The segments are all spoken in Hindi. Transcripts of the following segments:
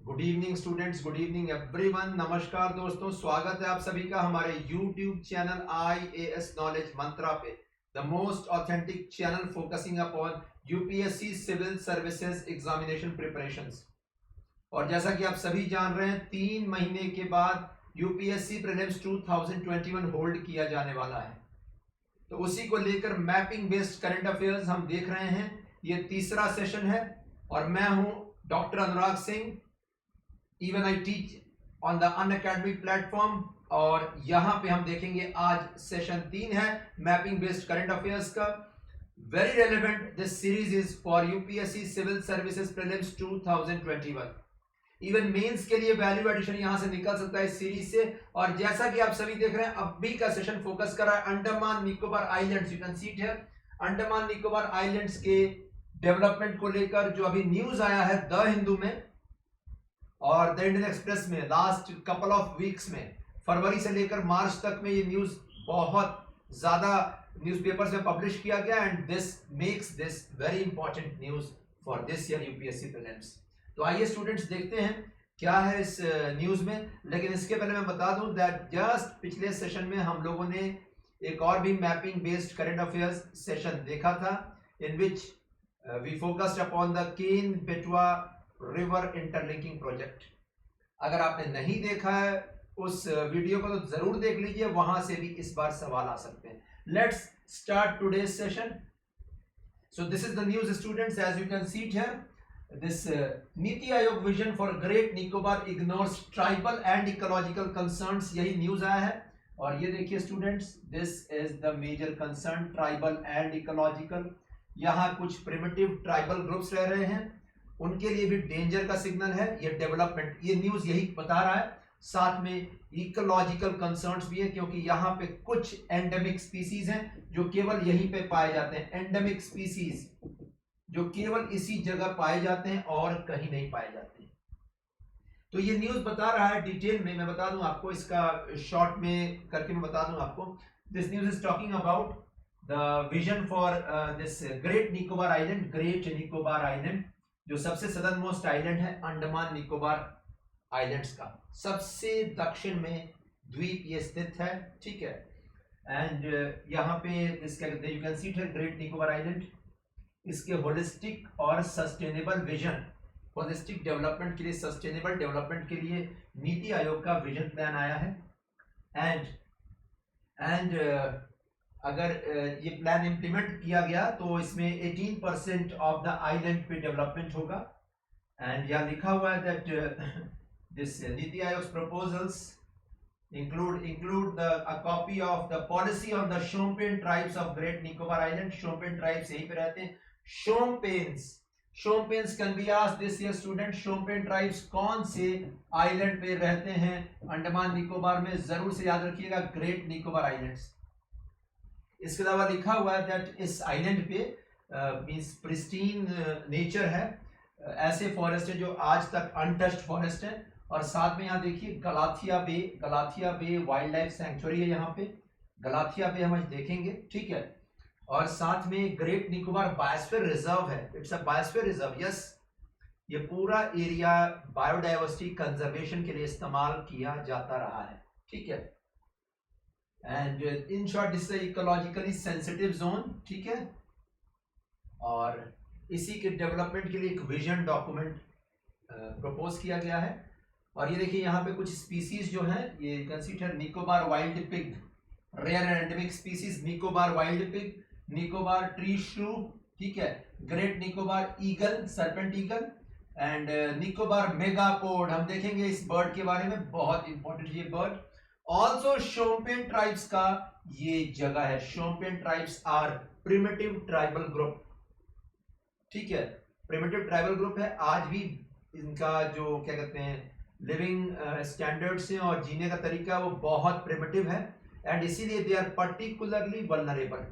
Good evening students, good evening everyone. नमस्कार दोस्तों, स्वागत है आप सभी का हमारे YouTube channel IAS Knowledge Mantra पे, the most authentic channel focusing upon UPSC civil services examination preparations. और जैसा कि आप सभी जान रहे हैं, 3 महीने के बाद यूपीएससी प्रीलिम्स 2021 होल्ड किया जाने वाला है। तो उसी को लेकर मैपिंग बेस्ड करंट अफेयर्स हम देख रहे हैं। ये तीसरा सेशन है और मैं हूं doctor Anurag Singh. Even I teach on the Unacademy platform और यहां पे हम देखेंगे आज सेशन 3 है मैपिंग बेस्ड करंट अफेयर्स का। Very relevant this series is for UPSC civil services prelims 2021। Even mains के लिए वैल्यू एडिशन यहां से निकल सकता है इस सीरीज से। और जैसा कि आप सभी देख रहे हैं, अभी का सेशन फोकस कर रहा है Andaman Nicobar islands. You can see it here, Andaman Nicobar islands के डेवलपमेंट को लेकर जो अभी न्यूज आया है द हिंदू में और द इंडियन एक्सप्रेस में लास्ट कपल ऑफ वीक्स में, फरवरी से लेकर मार्च तक में ये न्यूज बहुत ज्यादा न्यूज़पेपर्स में पब्लिश किया गया and this makes this very important news for this year UPSC prelims. तो आइए स्टूडेंट्स देखते हैं क्या है इस न्यूज में। लेकिन इसके पहले मैं बता दूं दैट जस्ट पिछले सेशन में हम लोगों ने एक और भी mapping based current affairs session देखा था, in which we focused upon the Ken Betwa river interlinking project. अगर आपने नहीं देखा है उस वीडियो को तो जरूर देख लीजिए, वहां से भी इस बार सवाल आ सकते हैं। Let's start today's session. So this is the news students, as you can see it here. This NITI Aayog vision for great Nicobar ignores tribal and ecological concerns, यही न्यूज आया है। और ये देखिए students, this is the major concern, tribal and ecological. यहाँ कुछ प्रिमिटिव ट्राइबल ग्रुप्स रह रहे हैं, उनके लिए भी डेंजर का सिग्नल है ये डेवलपमेंट। ये न्यूज यही बता रहा है। साथ में इकोलॉजिकल कंसर्न्स भी है, क्योंकि यहाँ पे कुछ एंडेमिक स्पीसीज हैं जो केवल यहीं पे पाए जाते हैं। एंडेमिक स्पीसीज जो केवल इसी जगह पाए जाते हैं और कहीं नहीं पाए जाते हैं। तो ये न्यूज बता रहा है डिटेल में, मैं बता दूं आपको, इसका शॉर्ट में करके मैं बता दूं आपको। This news is talking about the vision for this great Nicobar island. Great Nicobar island जो सबसे सदर्न मोस्ट आइलैंड है अंडमान निकोबार आइलैंड्स का, सबसे दक्षिण में द्वीप ये स्थित है, ठीक है। एंड यहाँ पे इसका यू कैन सी इट है ग्रेट निकोबार आइलैंड। इसके होलिस्टिक और सस्टेनेबल विजन, होलिस्टिक डेवलपमेंट के लिए, सस्टेनेबल डेवलपमेंट के लिए नीति आयोग का विजन प्लान आया है। एंड अगर ये प्लान इंप्लीमेंट किया गया तो इसमें 18% ऑफ द आइलैंड पे डेवलपमेंट होगा। एंड यहाँ लिखा हुआ है दैट दिस नीति आयोग proposals include a copy of the policy on the Shompen tribes of Great Nicobar Island. Shompen tribes यहीं पे रहते हैं। Shompens can be asked this year student, Shompen tribes कौन से आइलैंड पे रहते हैं अंडमान निकोबार में, जरूर से याद रखिएगा ग्रेट निकोबार आइलैंड्स। इसके अलावा लिखा हुआ है दैट इस आइलैंड पे मींस प्रिस्टीन नेचर है, ऐसे फॉरेस्ट है जो आज तक अनटच्ड फॉरेस्ट है। और साथ में यहाँ देखिए गलाथिया बे वाइल्ड लाइफ सैंक्चुरी है यहाँ पे, गलाथिया बे हम आज देखेंगे, ठीक है। और साथ में ग्रेट निकोबार बायोस्फीयर रिजर्व है, it's a biosphere reserve, yes. ये पूरा एरिया बायोडाइवर्सिटी कंजर्वेशन के लिए इस्तेमाल किया जाता रहा है, ठीक है। And in short this is ecologically sensitive zone, ठीक है। और इसी के डेवलपमेंट के लिए एक विजन डॉक्यूमेंट प्रपोज किया गया है। और ये देखिए यहाँ पे कुछ स्पीसीज जो हैं, ये consider Nicobar wild pig, rare and endemic species, Nicobar wild pig, Nicobar tree shrew, ठीक है, great Nicobar eagle, serpent eagle and Nicobar megapode. हम देखेंगे इस बर्ड के बारे में, बहुत इंपॉर्टेंट ये बर्ड। ऑल्सो शोम्पेन ट्राइब्स का ये जगह है। Shompen tribes are primitive tribal group, ठीक है, प्रिमिटिव ट्राइबल ग्रुप है। आज भी इनका जो क्या कहते हैं लिविंग स्टैंडर्ड्स हैं और जीने का तरीका वो बहुत प्रिमिटिव है एंड इसीलिए दे आर पर्टिकुलरली वल्नरेबल।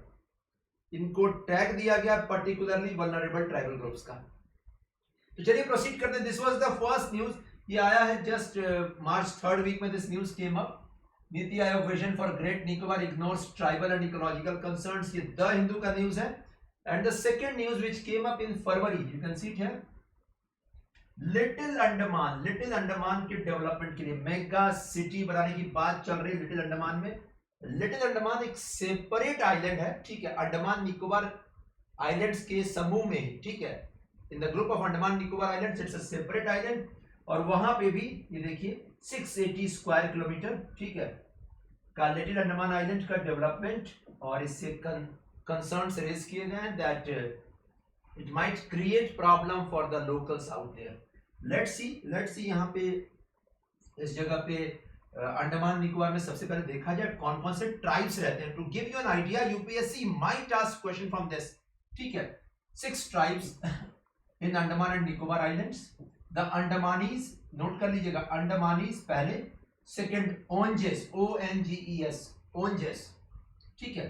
इनको टैग दिया गया पर्टिकुलरली वल्नरेबल ट्राइबल ग्रुप्स का। तो चलिए प्रोसीड करते हैं। This was the first news, ये आया है जस्ट मार्च 3rd वीक में दिस न्यूज केम अप। नीति Aayog vision for great Nicobar ignores tribal and ecological concerns, ये द हिंदू का न्यूज है। And the second news which came up in February, you can see it here, little Andaman के डेवलपमेंट के लिए मेगा सिटी बनाने की बात चल रही है लिटिल अंडमान में। लिटिल अंडमान एक सेपरेट आइलैंड है, ठीक है, अंडमान निकोबार आइलैंड्स के समूह में ही, ठीक है, in the group of Andaman Nicobar islands, it's a separate island. और वहां पे भी ये देखिए 680 स्क्वायर किलोमीटर, ठीक है, का लिटिल अंडमान आइलैंड का डेवलपमेंट, और इससे कंसर्न्स रेज किए गए हैं that it might create problem for the locals out there. Let's see यहाँ पे इस जगह पे अंडमान निकोबार में सबसे पहले देखा जाए कौन कौन से ट्राइब्स रहते हैं। To give you an idea, UPSC might ask question from this, ठीक है। 6 tribes in Andaman and Nicobar islands. The Andamanese, note कर लीजिएगा, अंडमानीज पहले, सेकंड ओंजेस, ONGES, ओंजेस, ठीक है।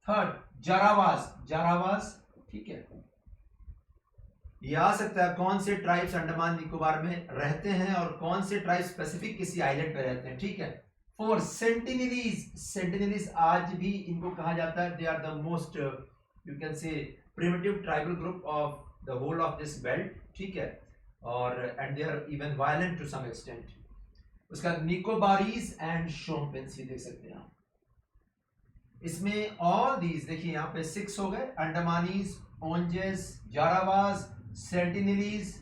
थर्ड जारावाज, ठीक है। ये आ सकता है कौन से ट्राइब्स अंडमान निकोबार में रहते हैं और कौन से ट्राइब स्पेसिफिक किसी आइलैंड पे रहते हैं, ठीक है। 4 सेंटिनलीज आज भी इनको कहा जाता है, they are the most you can say primitive tribal group of the whole of this belt, ठीक है, और and they are even violent to some extent. उसका निकोबारीज एंड शोम्पेन्स, ये देख सकते हैं आप। इसमें ऑल दीज देखिए यहाँ पे 6 हो गए, अंडमानीज, ओंजेस, जारावाज, सेंटिनलीज,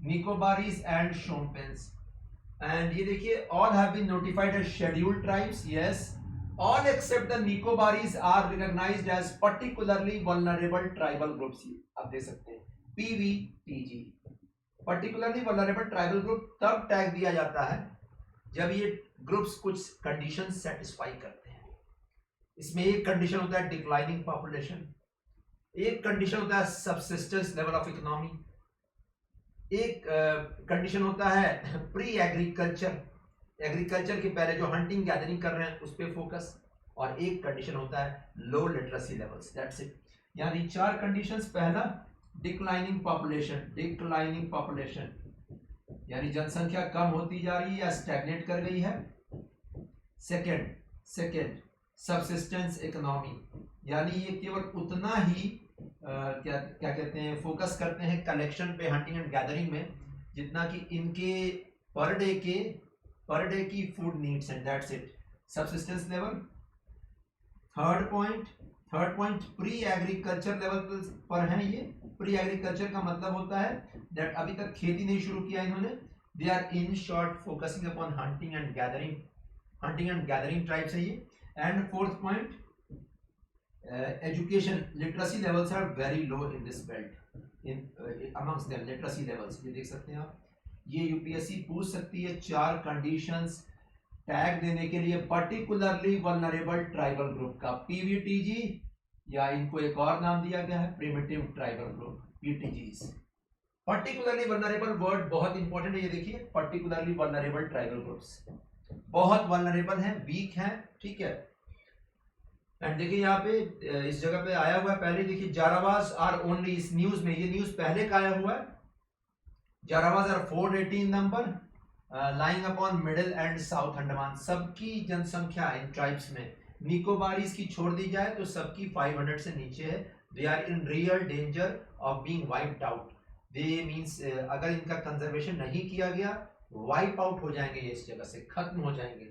निकोबारीज एंड शोम्पेन्स। एंड ये देखिए all have been notified as scheduled tribes, yes, all except the Nicobarese are recognised as particularly vulnerable tribal groups. आप देख सकते हैं PVTG, particularly vulnerable tribal group तब टैग दिया जाता है जब ये ग्रुप्स कुछ कंडीशन सेटिस्फाई करते हैं। इसमें एक कंडीशन होता है डिक्लाइनिंग पॉपुलेशन, एक कंडीशन होता है सबसिस्टेंस लेवल ऑफ इकोनॉमी, एक कंडीशन होता है प्री एग्रीकल्चर, एग्रीकल्चर के पहले जो हंटिंग गैदरिंग कर रहे हैं उस पर फोकस, और एक कंडीशन होता है लो लिटरेसी लेवल्स, दैट्स इट। यानी 4 कंडीशंस। पहला डिक्लाइनिंग पॉपुलेशन यानी जनसंख्या कम होती जा रही है या स्टैग्नेट कर गई है। सेकंड सबसिस्टेंस इकोनॉमी, यानी ये केवल उतना ही क्या कहते हैं, फोकस करते हैं कलेक्शन पे, हंटिंग एंड गैदरिंग में, जितना कि इनके पर डे की food needs and that's it, subsistence level. Third point pre agriculture level पर है ये। प्री एग्रीकल्चर का मतलब होता है दैट अभी तक खेती नहीं शुरू किया इन्होंने, they are in short focusing upon hunting and gathering tribes है ये। And fourth point, education literacy levels are very low in this belt, in amongst them literacy levels, ये देख सकते हैं आप। ये यूपीएससी पूछ सकती है 4 कंडीशंस टैग देने के लिए पर्टिकुलरली वल्नरेबल ट्राइबल ग्रुप का, PVTG, या इनको एक और नाम दिया गया है primitive tribal group, PTGs। Particularly vulnerable word बहुत इंपॉर्टेंट है, ये देखिए, पर्टिकुलरली वल्नरेबल ट्राइबल ग्रुप्स बहुत वल्नरेबल हैं, वीक हैं, ठीक है। एंड देखिए यहाँ पे इस जगह पे आया हुआ है, पहले देखिए जारावाज आर ओनली, इस न्यूज में, ये न्यूज पहले का आया हुआ है, Jarawas are 418 number, lying upon middle and south Andaman. सबकी जनसंख्या इन ट्राइब्स में, निकोबारीज की छोड़ दी जाए तो सबकी 500 से नीचे है। They are in real danger of being wiped out, they means अगर इनका कंजर्वेशन नहीं किया गया, वाइप आउट हो जाएंगे, ये इस जगह से खत्म हो जाएंगे।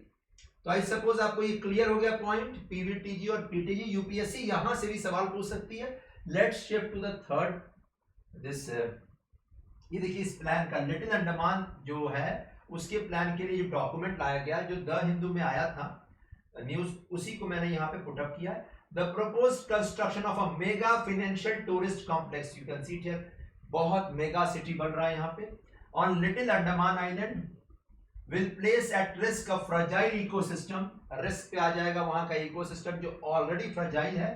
तो आई सपोज आपको ये क्लियर हो गया पॉइंट, PVTG और PTG। यूपीएससी यहां से भी सवाल पूछ सकती है। Let's shift to the third this, ये देखिए इस प्लान का, लिटिल अंडमान जो है उसके प्लान के लिए जो डॉक्यूमेंट लाया गया जो द हिंदू में आया था न्यूज, उसी को मैंने यहाँ पे पुटअप किया है। The proposed construction of a mega financial tourist complex, you can see it here, बहुत मेगा सिटी बन रहा है यहाँ पे on little Andaman island, will place at risk a fragile ecosystem, risk पे आ जाएगा वहां का इकोसिस्टम जो ऑलरेडी फ्रजाइल है,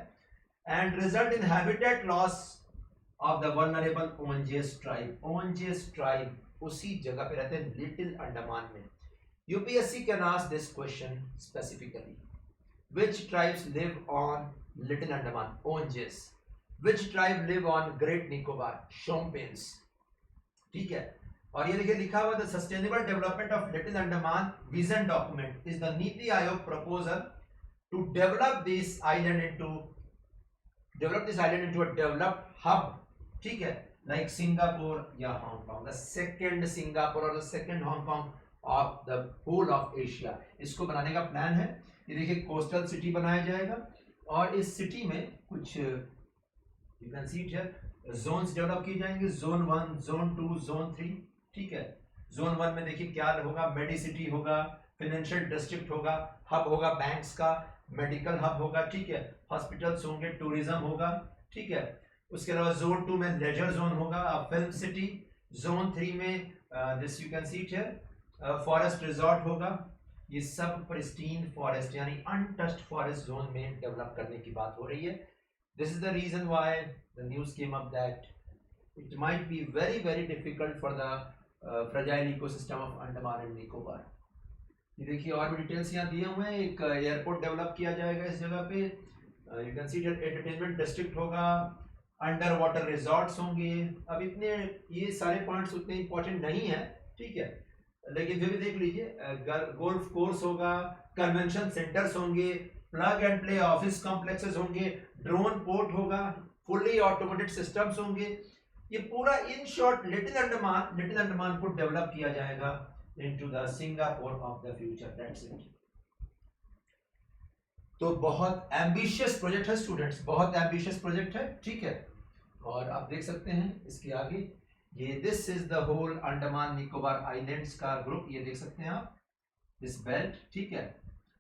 and result in habitat loss of the vulnerable ONGES tribe। ONGES tribe उसी जगह पे रहते हैं लिटिल अंडमान में। UPSC can ask this question specifically, which tribes live on little Andaman, ONGES, which tribe live on Great Nicobar, Shompenes, ठीक है। और ये देखिए लिखा हुआ the sustainable development of little Andaman vision document is the NITI Aayog proposal to develop this island into a developed hub, ठीक है, like Singapore या Hong Kong, the second Singapore or the second Hong Kong of the whole of Asia. इसको बनाने का प्लान है. ये देखिए कोस्टल सिटी बनाया जाएगा और इस सिटी में कुछ you can see it here zones develop किए जाएंगे. Zone 1, zone 2, zone 3. ठीक है. जोन 1 में देखिए क्या होगा, मेडी सिटी होगा, फाइनेंशियल डिस्ट्रिक्ट होगा, हब होगा बैंक्स का, मेडिकल हब होगा. ठीक है. हॉस्पिटल्स होंगे, टूरिज्म होगा. ठीक है. उसके अलावा जोन 2 में लेजर जोन होगा, फिल्म सिटी. जोन 3 में this you can see it here forest resort होगा. ये सब प्रिस्टीन फॉरेस्ट यानी अनटच्ड फॉरेस्ट जोन में डेवलप करने की बात हो रही है. This is the reason why the news came up that it might be very very difficult for the fragile ecosystem of Andaman and Nicobar. ये देखिए और भी डिटेल्स यहाँ दिए हुए हैं. एक एयरपोर्ट डेवलप किया जाएगा इस जगह पे. You can see it, entertainment district होगा, अंडर वाटर रिजॉर्ट्स होंगे. अब इतने ये सारे पॉइंट्स उतने इंपॉर्टेंट नहीं है. ठीक है. लेकिन फिर भी देख लीजिए गोल्फ कोर्स होगा, कन्वेंशन सेंटर्स होंगे, plug and play office complexes होंगे, ड्रोन पोर्ट होगा, फुली ऑटोमेटेड सिस्टम्स होंगे. ये पूरा इन शॉर्ट लिटिल अंडमान को डेवलप किया जाएगा into the Singapore of the future. That's it. तो बहुत एम्बिशियस प्रोजेक्ट है स्टूडेंट्स, बहुत एम्बिशियस प्रोजेक्ट है. ठीक है. और आप देख सकते हैं इसके आगे ये this is the whole Andaman Nicobar islands का ग्रुप. ये देख सकते हैं आप दिस बेल्ट. ठीक है.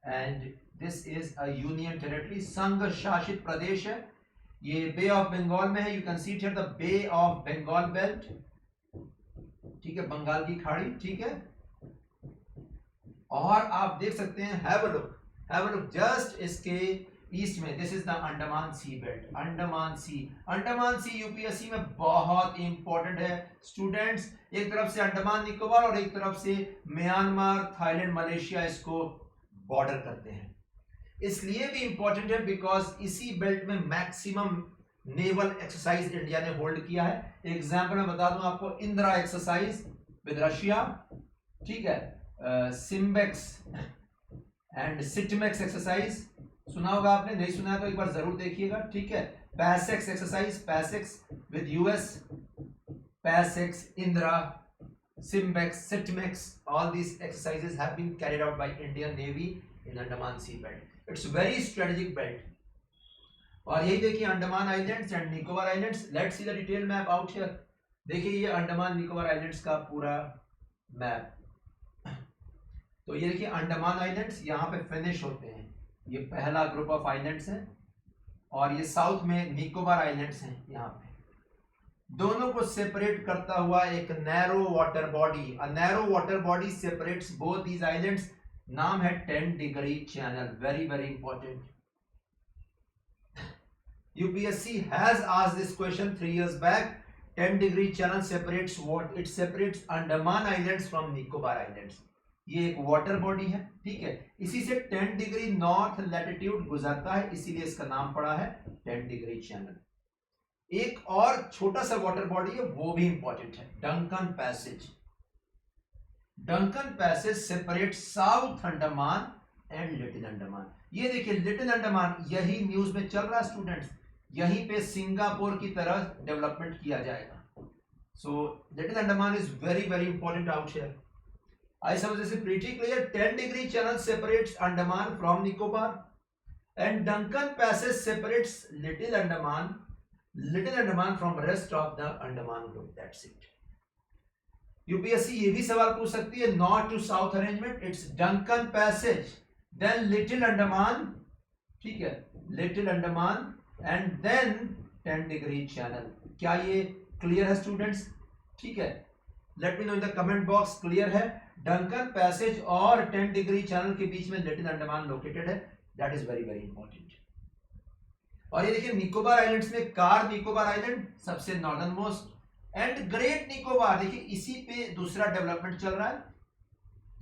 And this is a union territory, संघ शासित प्रदेश है. ये बे ऑफ बंगाल में है. You can see it here the bay of Bengal belt. ठीक है. बंगाल की खाड़ी. ठीक है. और आप देख सकते हैं हैव अ लुक जस्ट इसके ईस्ट में this is the Andaman sea belt. Andaman sea UPSC में बहुत इंपॉर्टेंट है स्टूडेंट्स. एक तरफ से अंडमान निकोबार और एक तरफ से म्यांमार, थाईलैंड, मलेशिया इसको बॉर्डर करते हैं. इसलिए भी इंपॉर्टेंट है बिकॉज इसी बेल्ट में मैक्सिमम नेवल एक्सरसाइज इंडिया ने होल्ड किया है. एग्जाम्पल मैं बता दूं आपको, इंदिरा एक्सरसाइज विद रशिया. ठीक है. सिम्बेक्स एंड सिटमेक्स एक्सरसाइज सुना होगा आपने, नहीं सुना है तो एक बार जरूर देखिएगा. ठीक है. PASSEX exercise, PASSEX with US, PASSEX, Indira, SIMBEX, SITMEX, all these exercises have been carried out by Indian navy in Andaman sea belt. It's very strategic belt. और यही देखिए Andaman islands and Nicobar islands. Let's see the detail map out here. देखिए ये अंडमान निकोबार आइलैंड्स का पूरा मैप. तो ये देखिए अंडमान आइलैंड्स यहाँ पे फिनिश होते हैं. ये पहला ग्रुप ऑफ आइलैंड्स है. और ये साउथ में निकोबार आइलैंड्स हैं. यहाँ पे दोनों को सेपरेट करता हुआ एक narrow water body, a narrow water body separates both these islands. नाम है 10 degree channel. Very very important. UPSC has asked this question 3 years back. 10 degree channel separates what? It separates Andaman islands from Nicobar islands. ये एक वाटर बॉडी है. ठीक है. इसी से 10 डिग्री नॉर्थ लैटिट्यूड गुजरता है, इसीलिए इसका नाम पड़ा है 10 डिग्री चैनल. एक और छोटा सा वाटर बॉडी है, वो भी इंपॉर्टेंट है, Duncan passage. Duncan passage separate south Andaman and little Andaman. ये देखिए लिटिल अंडमान, यही न्यूज में चल रहा है स्टूडेंट्स. यहीं पे सिंगापुर की तरह डेवलपमेंट किया जाएगा. So little Andaman is very very important out here. I suppose this is pretty clear. 10 degree channel separates Andaman from Nicobar, and Duncan Passage separates Little Andaman from rest of the Andaman group. That's it. UPSC ये भी सवाल पूछ सकती है, north to south arrangement. It's Duncan Passage, then Little Andaman. ठीक है. Little Andaman and then 10 degree channel. क्या ये क्लियर है स्टूडेंट्स? ठीक है. Let me know in the comment box. Clear है? डंकन पैसेज और 10 डिग्री चैनल के बीच में लिटिल अंडमान लोकेटेड है. That is very very important. और ये देखिए निकोबार आइलैंड्स में कार निकोबार आइलैंड सबसे northern most and great Nicobar. देखिए इसी पे दूसरा डेवलपमेंट चल रहा है,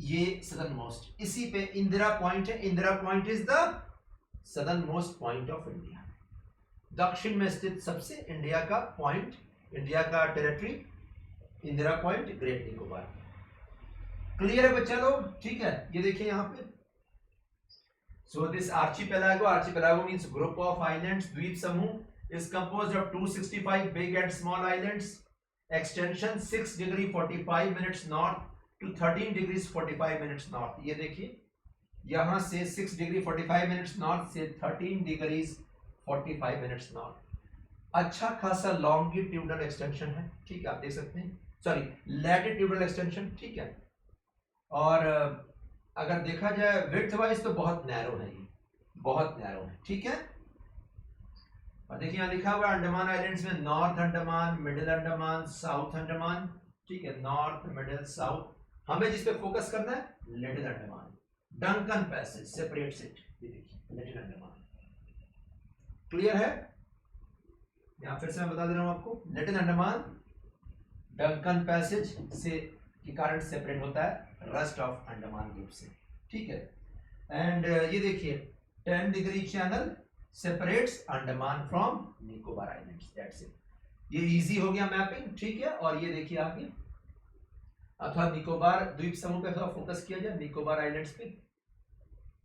ये सदर्न मोस्ट. इसी पे इंदिरा पॉइंट है. Indira point is the southernmost point of India. दक्षिण में स्थित सबसे इंडिया का पॉइंट, इंडिया का territory, Indira point, Great Nicobar. Clear है बच्चा लोग? ठीक है. ये देखिए यहाँ पे so this archipelago means group of islands, द्वीप समूह, is composed of 265 big and small islands. Extension 6 degree 45 minutes north to 13 degrees 45 minutes north. ये देखिए यहां से 6 डिग्री 45 मिनट्स नॉर्थ से 13 डिग्रीज 45 मिनट्स नॉर्थ। अच्छा खासा लॉन्गिट्यूडनल एक्सटेंशन है, ठीक है, आप देख सकते हैं, सॉरी लैटिट्यूडनल एक्सटेंशन, ठीक है। और अगर देखा जाए विड्थ वाइज तो बहुत नैरो है, ये बहुत नैरो है, ठीक है। और देखिए यहाँ लिखा हुआ है अंडमान आइलैंड्स में north Andaman, middle Andaman, south Andaman, ठीक है, नॉर्थ मिडिल साउथ। हमें जिस पे फोकस करना है little Andaman, Duncan passage separates it, ये देखिए लिटिल अंडमान। क्लियर है? यहाँ फिर से मैं बता दे रहा हूं आपको, लिटिल अंडमान डंकन पैसेज से के कारण सेपरेट होता है रेस्ट ऑफ अंडमान ग्रुप से, ठीक है। एंड ये देखिए 10 degree channel separates Andaman from Nicobar islands, that's it. ये इजी हो गया मैपिंग, ठीक है। और ये देखिए आगे अथवा निकोबार द्वीप समूह पे थोड़ा फोकस किया जाए, निकोबार आइलैंड्स पे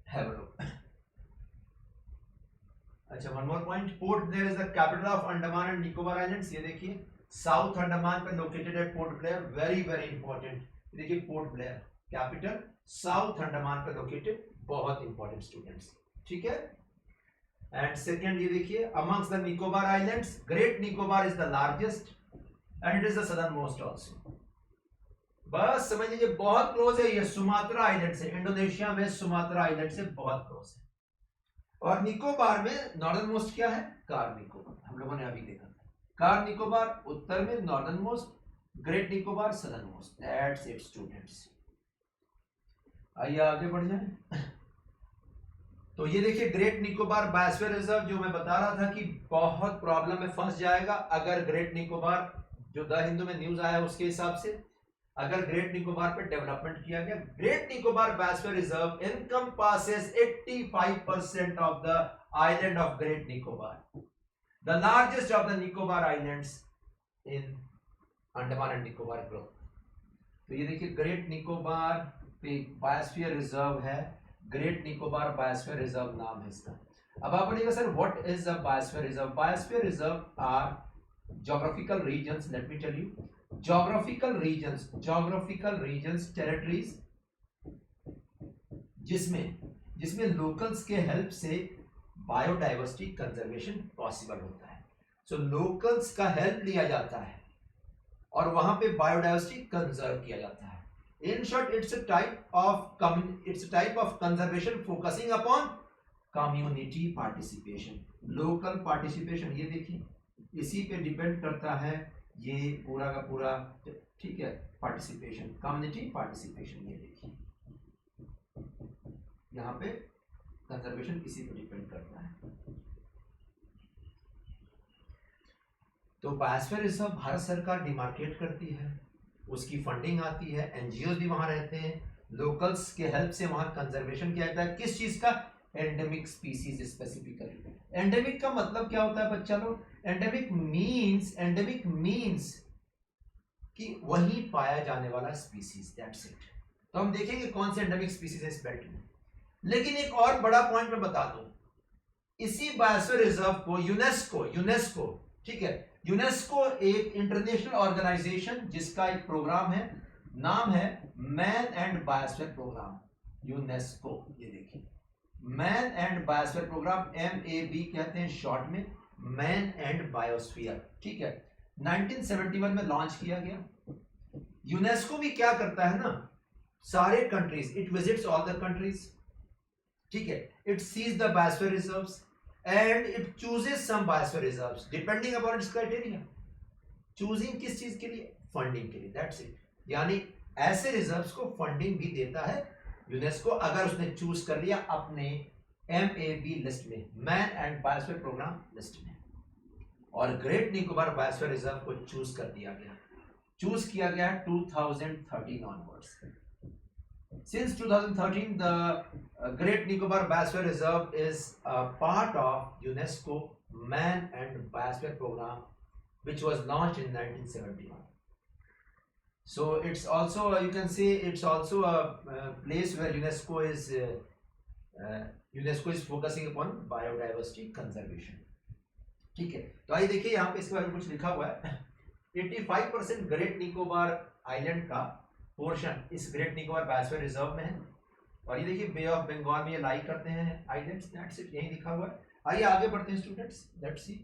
हैव अ लुक। अच्छा, one more point, Port Blair is the capital of Andaman and Nicobar islands. ये देखिए साउथ अंडमान पे लोकेटेड है Port Blair, very very important. देखिए Port Blair capital south Andaman पे लोकेटेड, बहुत इंपॉर्टेंट स्टूडेंट्स, ठीक है। एंड सेकंड ये देखिए amongst the Nicobar islands great Nicobar is the largest and it is the southern most also. बस समझ लीजिए बहुत क्लोज है, ये सुमात्रा आइलैंड से, इंडोनेशिया में सुमात्रा आइलैंड से बहुत क्लोज है। और निकोबार में नॉर्दर्न मोस्ट क्या है? कार निकोबार, हम लोगों ने अभी देखा था। कार निकोबार उत्तर में northern most, great Nicobar southern most, that's it students. आइए आगे बढ़ जाए। तो ये देखिए ग्रेट निकोबार बायोस्फीयर रिजर्व, जो मैं बता रहा था कि बहुत प्रॉब्लम में फंस जाएगा अगर ग्रेट निकोबार, जो द हिंदू में न्यूज आया उसके हिसाब से, अगर ग्रेट निकोबार पे डेवलपमेंट किया गया। Great Nicobar biosphere reserve encompasses 85% of the island of Great Nicobar, the largest of the Nicobar islands in Andaman and Nicobar group। तो ये देखिए ग्रेट निकोबार पे बायोस्फीयर रिजर्व है, ग्रेट निकोबार बायोस्फीयर रिजर्व नाम है इसका। अब आप बोलिएगा sir what is a biosphere reserve? Biosphere reserve are geographical regions, let me tell you, geographical regions territories जिसमें लोकल्स के हेल्प से बायोडाइवर्सिटी कंजर्वेशन पॉसिबल होता है। सो लोकल्स का हेल्प लिया जाता है और वहां पे बायोडाइवर्सिटी कंजर्व किया जाता है। In short it's a type of conservation focusing upon community participation, local participation. ये देखिए इसी पे डिपेंड करता है ये पूरा का पूरा, ठीक है, पार्टिसिपेशन, कम्युनिटी पार्टिसिपेशन। ये देखिए यहाँ पे कंजर्वेशन इसी पे डिपेंड करता है। तो बायोस्फीयर रिजर्व भारत सरकार डिमार्केट करती है, उसकी फंडिंग आती है, एनजीओ भी वहां रहते हैं, लोकल्स के हेल्प से वहां कंजर्वेशन किया जाता है। किस चीज का? Endemic species specifically. एंडेमिक का मतलब क्या होता है बच्चा लोग? एंडेमिक मीन्स कि वहीं पाया जाने वाला स्पीसीज, दैट्स इट। तो हम देखेंगे कौन से एंडेमिक स्पीसीज है इस बेल्ट में। लेकिन एक और बड़ा पॉइंट मैं बता दूं, इसी बायोस्फीयर रिजर्व को यूनेस्को, ठीक है, यूनेस्को एक इंटरनेशनल ऑर्गेनाइजेशन जिसका एक प्रोग्राम है, नाम है man and biosphere programme, UNESCO. ये देखिए man and biosphere programme, MAB कहते हैं शॉर्ट में, मैन एंड बायोस्फीयर, ठीक है, 1971 में लॉन्च किया गया। यूनेस्को भी क्या करता है ना, सारे countries, it visits all the countries, ठीक है, it sees the biosphere reserves and it chooses some biosphere reserves depending upon its criteria. Choosing किस चीज के लिए? फंडिंग के लिए, दैट्स इट। यानी ऐसे रिजर्व्स को फंडिंग भी देता है यूनेस्को अगर उसने चूज कर लिया अपने MAB लिस्ट में, man and biosphere programme list में। और ग्रेट निकोबार बायोस्फीयर रिजर्व को चूज किया गया 2013 onwards. Since 2013, the Great Nicobar Biosphere Reserve is a part of UNESCO Man and Biosphere Program, which was launched in 1971. So it's also, you can say, it's also a place where UNESCO is focusing upon biodiversity conservation. ठीक है, तो आइए देखिए यहाँ पे इसके बारे में कुछ लिखा हुआ है। 85% ग्रेट निकोबार आइलैंड का पोर्शन इस ग्रेट निकोबार बायोस्फीयर रिजर्व में है। और ये देखिए बे ऑफ बंगाल में ये लाई करते हैं आइलैंड्स, दैट्स इट, यही लिखा हुआ है। आइए आगे बढ़ते हैं students, let's see,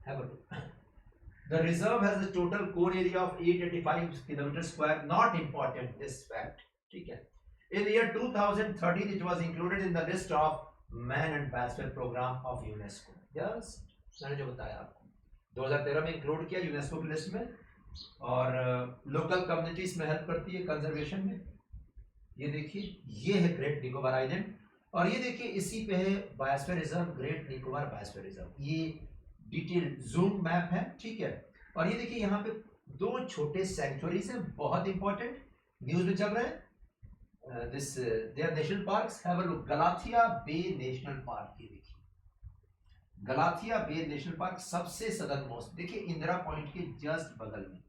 have a look. The reserve has a total core area of 885 kilometer square. Not important this fact. ठीक है। In the year 2013, it was included in the list of Man and Biosphere Program of UNESCO. Yes, मैंने जो बताया आपको 2013 में इंक्लूड किया यूनेस्को की लिस्ट में, और लोकल कम्युनिटीज में हेल्प करती है कंजर्वेशन में। ये देखिए ये है ग्रेट निकोबार आइलैंड, और ये देखिए इसी पे है biosphere reserve, great Nicobar biosphere reserve. ये डिटेल जूम मैप है, ठीक है। और ये देखिए यहाँ पे दो छोटे सैंक्चुअरीज हैं, बहुत इंपॉर्टेंट, न्यूज में चल रहे हैं। This they are national parks, have a look. Galathea bay national park, ये देखिए गलाथिया बे नेशनल पार्क सबसे सदर्न मोस्ट, देखिए इंदिरा पॉइंट के जस्ट बगल में,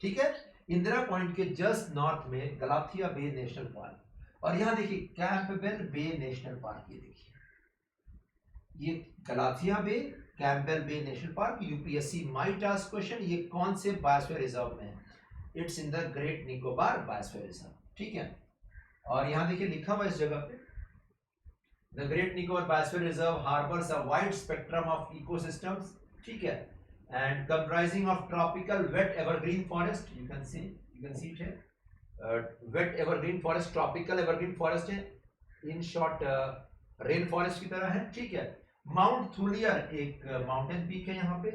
ठीक है, इंदिरा पॉइंट के जस्ट नॉर्थ में गलाथिया बे नेशनल पार्क। और यहाँ देखिए कैंपबेल बे नेशनल पार्क, ये देखिए ये Galathea Bay, Campbell Bay national Park. UPSC might ask question, ये कौन से बायोस्फीयर रिजर्व में है? It's in the Great Nicobar biosphere reserve, ठीक है। और यहाँ देखिए लिखा हुआ इस जगह पे, the Great Nicobar biosphere reserve harbours a wide spectrum of ecosystems, ठीक है, and comprising of tropical wet evergreen forest, you can see it here, wet evergreen forest, tropical evergreen forest है, in short रेन फॉरेस्ट की तरह है, ठीक है। माउंट थूलियर एक माउंटेन पीक है यहाँ पे,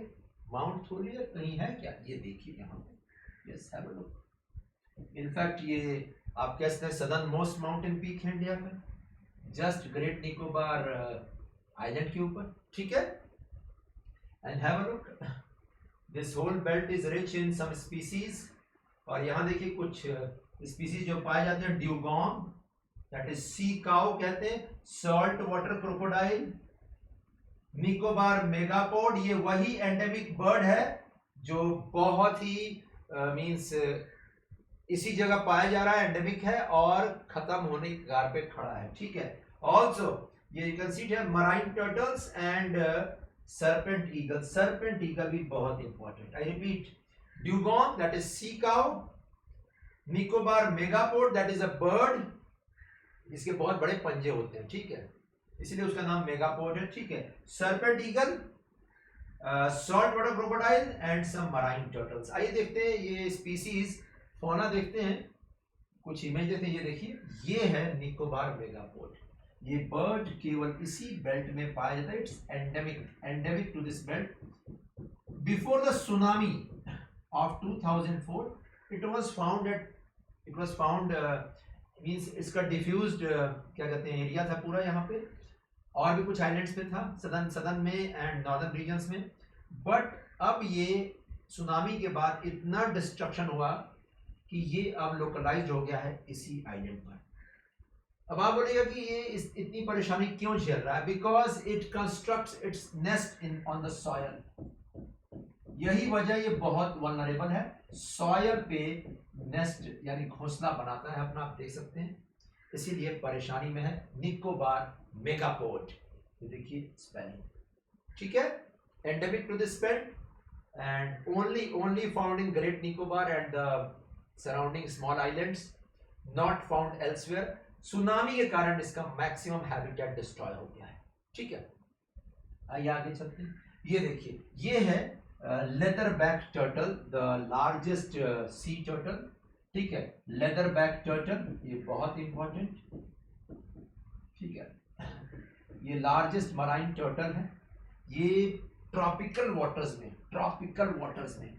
माउंट थूलियर कहीं है क्या? ये देखिए यहाँ पे, yes have a look. In fact ये आप कह सकते हैं सदर्न मोस्ट माउंटेन पीक है इंडिया में, जस्ट ग्रेट निकोबार आइलैंड के ऊपर, ठीक है। And have a look, this whole belt is rich in some species. और यहाँ देखिए कुछ स्पीसीज जो पाए जाते हैं, dugong that is sea cow कहते हैं, salt water crocodile, Nicobar megapode, ये वही एंडेमिक बर्ड है जो बहुत ही मींस इसी जगह पाया जा रहा है, एंडेमिक है और खत्म होने की कगार पे खड़ा है, ठीक है। ऑल्सो ये you can see here marine turtles and serpent eagle, serpent eagle भी बहुत important. I repeat, dugong that is sea cow, Nicobar megapode that is a bird, इसके बहुत बड़े पंजे होते हैं, ठीक है, इसीलिए उसका नाम मेगापोड है, ठीक है। Serpent eagle, salt water crocodile and some marine turtles. आइए देखते हैं ये स्पीसीज फौना, देखते हैं कुछ इमेज देखते हैं। ये देखिए ये है निकोबार मेगापोड, ये बर्ड केवल इसी बेल्ट में पाया जाता है, it's endemic to this belt. Before the tsunami of 2004 it was found means इसका डिफ्यूज्ड क्या कहते हैं एरिया था पूरा यहाँ पे, और भी कुछ आइलैंड्स पे था, सदर्न में एंड नॉर्दर्न रीजन्स में। बट अब ये सुनामी के बाद इतना डिस्ट्रक्शन हुआ कि ये अब लोकलाइज हो गया है इसी आइलैंड पर। अब आप बोलेगा कि ये इतनी परेशानी क्यों झेल रहा है? Because it constructs its nest in on the soil, यही वजह ये बहुत वल्नरेबल है, सॉयल पे नेस्ट यानी घोंसला बनाता है अपना, आप देख सकते हैं, इसीलिए परेशानी में है निकोबार मेगापोड। ये देखिए स्पेलिंग, ठीक है, endemic to this belt and only found in great Nicobar and the surrounding small islands, not found elsewhere. Tsunami के कारण इसका मैक्सिमम हैबिटेट डिस्ट्रॉय हो गया है, ठीक है। आइए आगे चलते हैं। ये देखिए ये है leather back turtle, the largest sea turtle, ठीक है, लेदर बैक टर्टल, ये बहुत इंपॉर्टेंट, ठीक है, ये लार्जेस्ट मराइन टर्टल है। ये ट्रॉपिकल वाटर्स में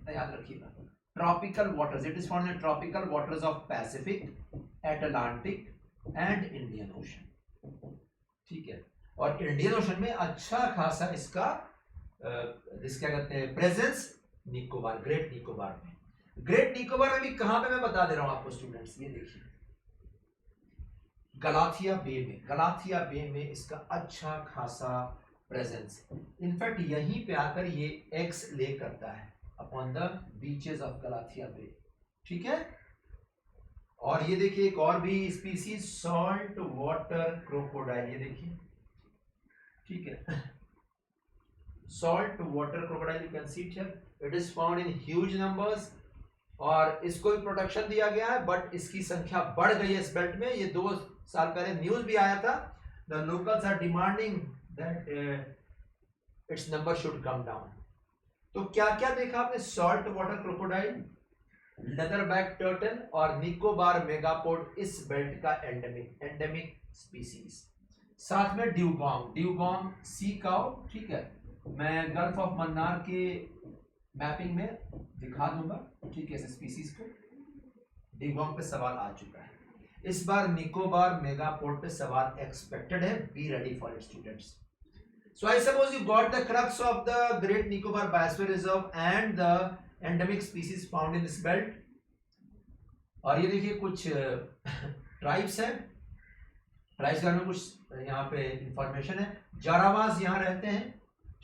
याद रखिएगा, tropical waters, it is found in tropical waters of Pacific, Atlantic and Indian ocean, ठीक है। और इंडियन ओशन में अच्छा खासा इसका क्या कहते हैं प्रेजेंस निकोबार, ग्रेट निकोबार में। ग्रेट निकोबार में भी कहां पे मैं बता दे रहा हूं आपको स्टूडेंट्स, ये देखिए गलाथिया बे में इसका अच्छा खासा प्रेजेंस, इनफैक्ट यहीं पे आकर ये एग्स ले करता है upon the beaches of Galathea Bay, ठीक है। और ये देखिए एक और भी स्पीसीज, सॉल्ट वाटर क्रोकोडाइल, ये देखिए, ठीक है, salt water crocodile, you can see it here. It is found in huge numbers और इसको भी प्रोटेक्शन दिया गया है, बट इसकी संख्या बढ़ गई है इस बेल्ट में। ये 2 साल पहले न्यूज भी आया था। The locals are demanding that its number should come down. तो क्या क्या देखा आपने? Salt water crocodile, leatherback turtle और निकोबार मेगापोड इस बेल्ट का एंडेमिक स्पीसीज। साथ में ड्यूगोंग सी काउ, ठीक है, मैं गल्फ ऑफ मन्नार के मैपिंग में दिखा दूंगा, ठीक है, इस स्पीसीज को। ड्यूगोंग पे सवाल आ चुका है, इस बार निकोबार मेगापोड पे सवाल एक्सपेक्टेड है। Be ready for it students. So I suppose you got the crux of the Great Nicobar Biosphere Reserve and the endemic species found in this belt. और ये देखिए कुछ ट्राइब्स हैं, ट्राइब्स के बारे में कुछ यहाँ पे इंफॉर्मेशन है। जारावास यहाँ रहते हैं,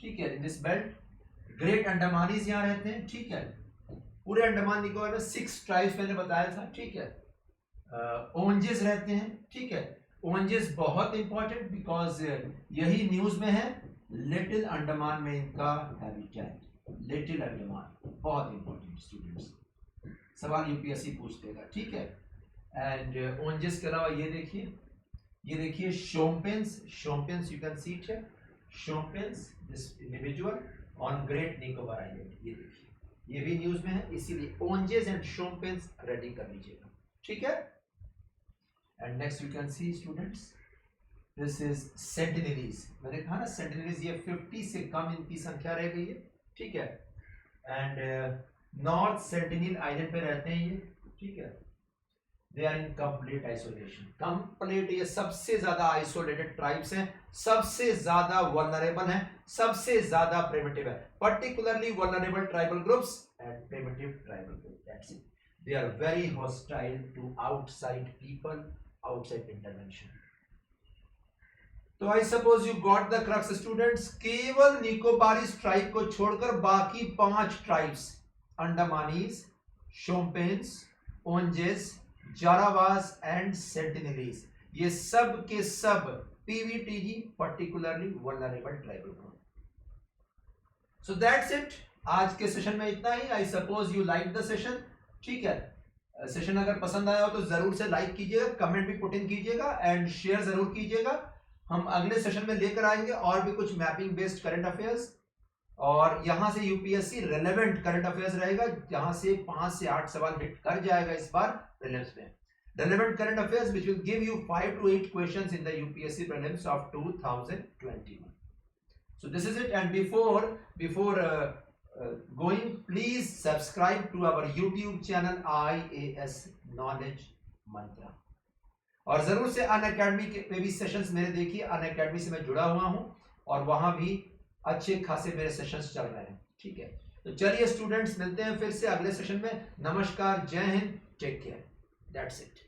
ठीक है, इन दिस बेल्ट। ग्रेट अंडमानीज यहाँ रहते हैं, ठीक है। पूरे अंडमान निकोबार में 6 ट्राइब्स मैंने बताया था, ठीक है। ओंजेस रहते हैं, ठीक है। ओंजेस बहुत इंपॉर्टेंट बिकॉज यही न्यूज में है। लिटिल अंडमान में इनका हैबिटेट, लिटिल अंडमान बहुत इंपॉर्टेंट स्टूडेंट्स, सवाल यूपीएससी पूछ देगा, ठीक है। एंड ओंजेस के अलावा ये देखिए Shompens you can see it है, Shompens this individual on Great Nicobar island, ये देखिए, ये भी न्यूज में है, इसीलिए ओंजेस एंड शोम्पेन्स रेडी कर लीजिएगा, ठीक है। And next you can see students, this is centenaries। मैंने कहा ना centenaries ये 50 से कम इनकी संख्या रह गई है, ठीक है। एंड नॉर्थ सेंटिनल आइलैंड पे रहते हैं ये, ठीक है। They are in complete isolation, complete, ये सबसे ज्यादा आइसोलेटेड ट्राइब्स हैं, सबसे ज्यादा वल्नरेबल हैं, सबसे ज्यादा प्रिमिटिव है, particularly vulnerable tribal groups and primitive tribal group, that's it. They are very hostile to outside people, outside intervention. तो I suppose you got the crux students। केवल निकोबारीज ट्राइब को छोड़कर बाकी 5 ट्राइब्स, अंडमानीज, शोम्पेन्स, ओंजेस, जारावास एंड सेंटिनलीज, ये सब के सब PVTG, particularly vulnerable tribal group. So that's it, आज के सेशन में इतना ही। I suppose you like the session, ठीक है। सेशन अगर पसंद आया हो तो जरूर से लाइक कीजिएगा, कमेंट भी पुट इन कीजिएगा एंड शेयर जरूर कीजिएगा। हम अगले सेशन में लेकर आएंगे और भी कुछ मैपिंग बेस्ड करंट अफेयर्स, और यहां से यूपीएससी रेलेवेंट करंट अफेयर्स रहेगा, जहां से 5 से 8 सवाल हिट कर जाएगा इस बार प्रीलिम्स में। Relevant current affairs which will give you 5 to 8 questions in the UPSC prelims of 2021। So this is it, and before going, please subscribe to our YouTube channel IAS Knowledge Mantra, और जरूर से अनअकैडमी पे भी सेशंस मेरे देखिए। अनअकैडमी से मैं जुड़ा हुआ हूं और वहां भी अच्छे खासे मेरे सेशंस चल रहे हैं, ठीक है। तो चलिए स्टूडेंट्स, मिलते हैं फिर से अगले सेशन में। नमस्कार, जय हिंद, टेक केयर, दैट्स इट।